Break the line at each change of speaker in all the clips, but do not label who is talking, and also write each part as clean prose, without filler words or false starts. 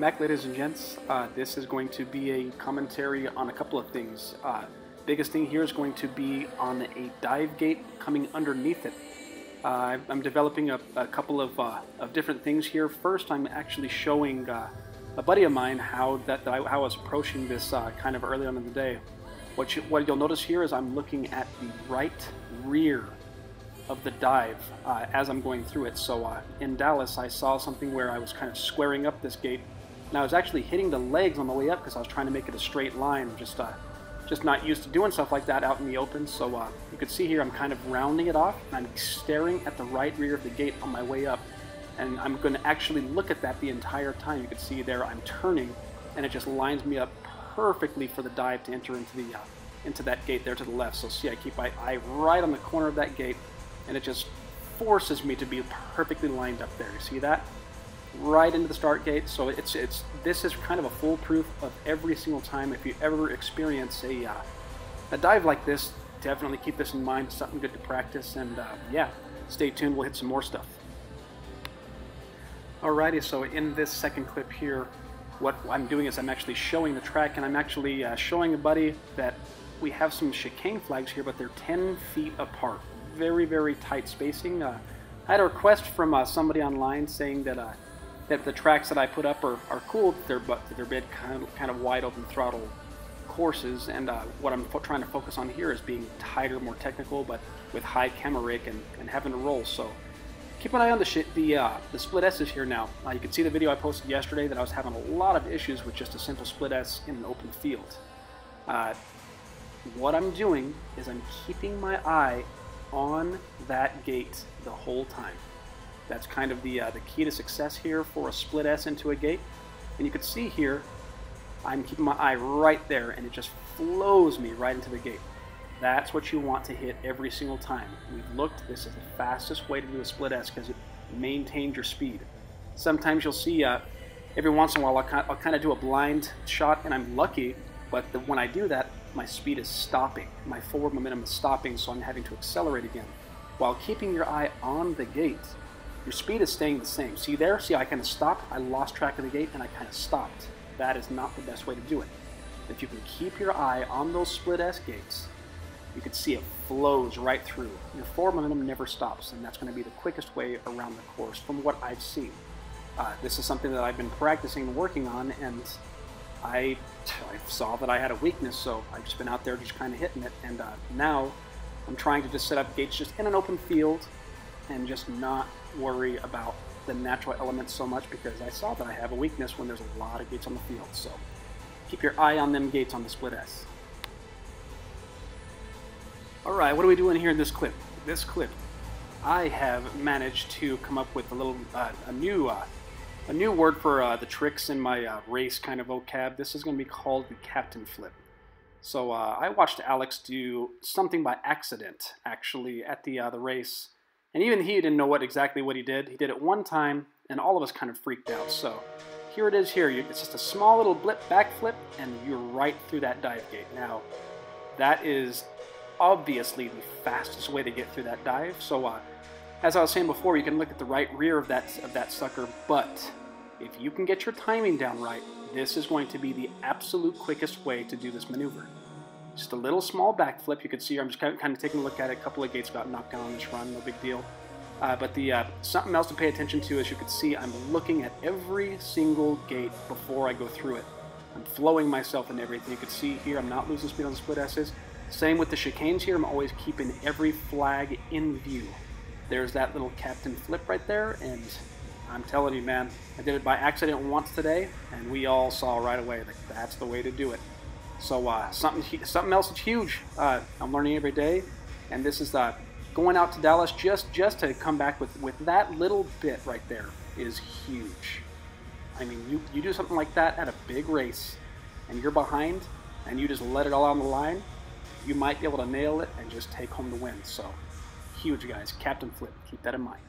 back, ladies and gents. This is going to be a commentary on a couple of things. Biggest thing here is going to be on a dive gate coming underneath it. I'm developing a couple of different things here. First, I'm actually showing a buddy of mine how I was approaching this kind of early on in the day. What you'll notice here is I'm looking at the right rear of the dive as I'm going through it. So in Dallas, I saw something where I was kind of squaring up this gate, and I was actually hitting the legs on the way up because I was trying to make it a straight line. Just not used to doing stuff like that out in the open. So you can see here I'm kind of rounding it off, and I'm staring at the right rear of the gate on my way up, and I'm going to actually look at that the entire time. You can see there I'm turning, and it just lines me up perfectly for the dive to enter into that gate there to the left. So see, I keep my eye right on the corner of that gate, and it just forces me to be perfectly lined up there. You see that? Right into the start gate. So this is kind of a foolproof of every single time. If you ever experience a dive like this, definitely keep this in mind. It's something good to practice, and yeah, stay tuned. We'll hit some more stuff. Alrighty, so in this second clip here, what I'm doing is I'm actually showing the track, and I'm actually showing a buddy that we have some chicane flags here, but they're 10 feet apart. Very, very tight spacing. I had a request from somebody online saying that the tracks that I put up are cool, but they're big, kind of wide open throttle courses, and what I'm trying to focus on here is being tighter, more technical, but with high camera rake and having to roll. So keep an eye on the split S's here now. You can see the video I posted yesterday that I was having a lot of issues with just a simple split S in an open field. What I'm doing is I'm keeping my eye on that gate the whole time. That's kind of the key to success here for a split S into a gate. And you can see here, I'm keeping my eye right there, and it just flows me right into the gate. That's what you want to hit every single time. We've looked, this is the fastest way to do a split S because it maintains your speed. Sometimes you'll see, every once in a while, I'll kind of do a blind shot, and I'm lucky, but when I do that, my speed is stopping. My forward momentum is stopping, so I'm having to accelerate again. While keeping your eye on the gate, your speed is staying the same. See there? See, I kind of stopped, I lost track of the gate, and I kind of stopped. That is not the best way to do it. If you can keep your eye on those split S gates, you can see it flows right through. Your forward momentum never stops, and that's going to be the quickest way around the course from what I've seen. This is something that I've been practicing and working on, and I saw that I had a weakness, so I've just been out there just kind of hitting it, and now I'm trying to just set up gates just in an open field and just not worry about the natural elements so much, because I saw that I have a weakness when there's a lot of gates on the field. So keep your eye on them gates on the split S. Alright, what are we doing here in this clip? This clip, I have managed to come up with a little a new word for the tricks in my race kind of vocab. This is going to be called the captain flip. So I watched Alex do something by accident, actually, at the race. And even he didn't know exactly what he did. He did it one time, and all of us kind of freaked out. So here it is here. It's just a small little blip back flip, and you're right through that dive gate. Now, that is obviously the fastest way to get through that dive. So as I was saying before, you can look at the right rear of that sucker, but if you can get your timing down right, this is going to be the absolute quickest way to do this maneuver. Just a little small backflip. You can see here, I'm just kind of taking a look at it. A couple of gates got knocked down on this run, no big deal. But something else to pay attention to, as you can see, I'm looking at every single gate before I go through it. I'm flowing myself in everything. You can see here, I'm not losing speed on the split S's. Same with the chicanes here, I'm always keeping every flag in view. There's that little captain flip right there, and I'm telling you, man, I did it by accident once today, and we all saw right away that that's the way to do it. So something else that's huge, I'm learning every day, and this is going out to Dallas just to come back with that little bit right there is huge. I mean, you do something like that at a big race, and you're behind, and you just let it all on the line, you might be able to nail it and just take home the win. So huge, guys. Captain flip. Keep that in mind.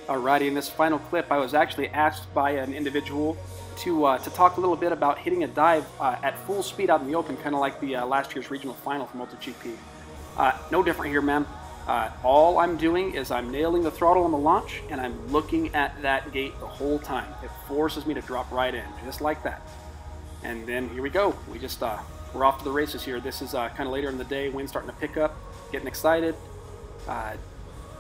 Alrighty, in this final clip, I was actually asked by an individual to talk a little bit about hitting a dive at full speed out in the open, kind of like the last year's regional final for MotoGP. No different here, man. All I'm doing is I'm nailing the throttle on the launch, and I'm looking at that gate the whole time. It forces me to drop right in, just like that. And then here we go. We're off to the races here. This is kind of later in the day. Wind's starting to pick up. Getting excited.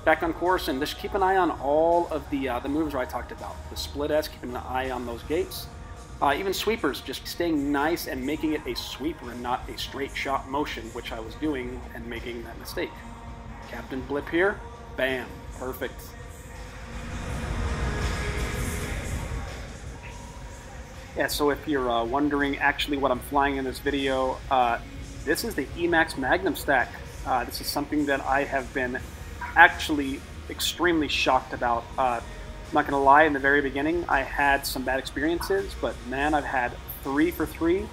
Back on course, and just keep an eye on all of the moves I talked about. The split S, keeping an eye on those gates. Even sweepers, just staying nice and making it a sweeper and not a straight shot motion, which I was doing and making that mistake. Captain blip here, bam, perfect. Yeah, so if you're wondering actually what I'm flying in this video, this is the Emax Magnum stack. This is something that I have been actually extremely shocked about. I'm not going to lie, in the very beginning I had some bad experiences, but man, I've had 3 for 3.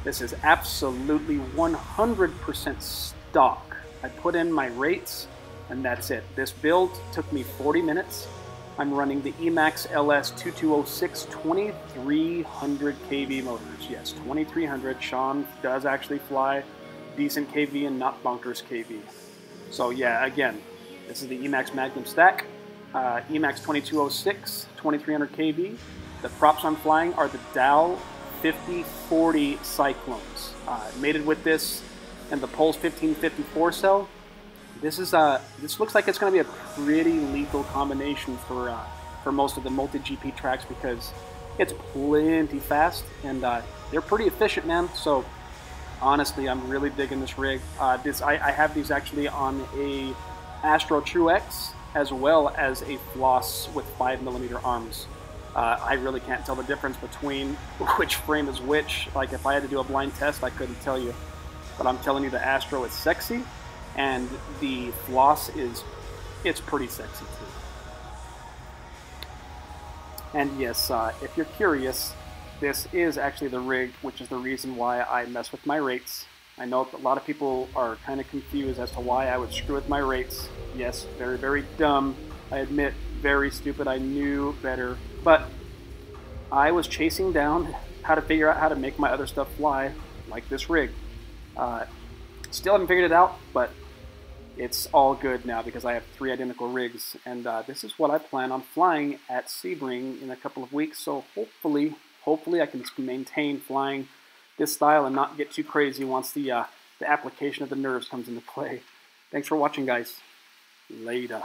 This is absolutely 100% stock. I put in my rates, and that's it. This build took me 40 minutes. I'm running the Emax LS 2206 2300 kV motors. Yes, 2300. Sean does actually fly decent kV and not bonkers kV. So yeah, again, this is the Emax Magnum stack. Emax 2206 2300 kV. The props I'm flying are the Dow 5040 Cyclones. Mated with this and the Pulse 1554 cell. This looks like it's going to be a pretty lethal combination for most of the multi-GP tracks, because it's plenty fast and they're pretty efficient, man. So honestly, I'm really digging this rig. I have these actually on a Astro True X as well as a Floss with 5mm arms. I really can't tell the difference between which frame is which. Like, if I had to do a blind test, I couldn't tell you. But I'm telling you, the Astro is sexy, and the Floss it's pretty sexy too. And yes, if you're curious, this is actually the rig, which is the reason why I mess with my rates. I know a lot of people are kind of confused as to why I would screw with my rates. Yes, very, very dumb. I admit, very stupid. I knew better. But I was chasing down how to figure out how to make my other stuff fly, like this rig. Still haven't figured it out, but it's all good now because I have 3 identical rigs. And this is what I plan on flying at Sebring in a couple of weeks. So hopefully I can maintain flying this style and not get too crazy once the application of the nerves comes into play. Thanks for watching, guys. Later.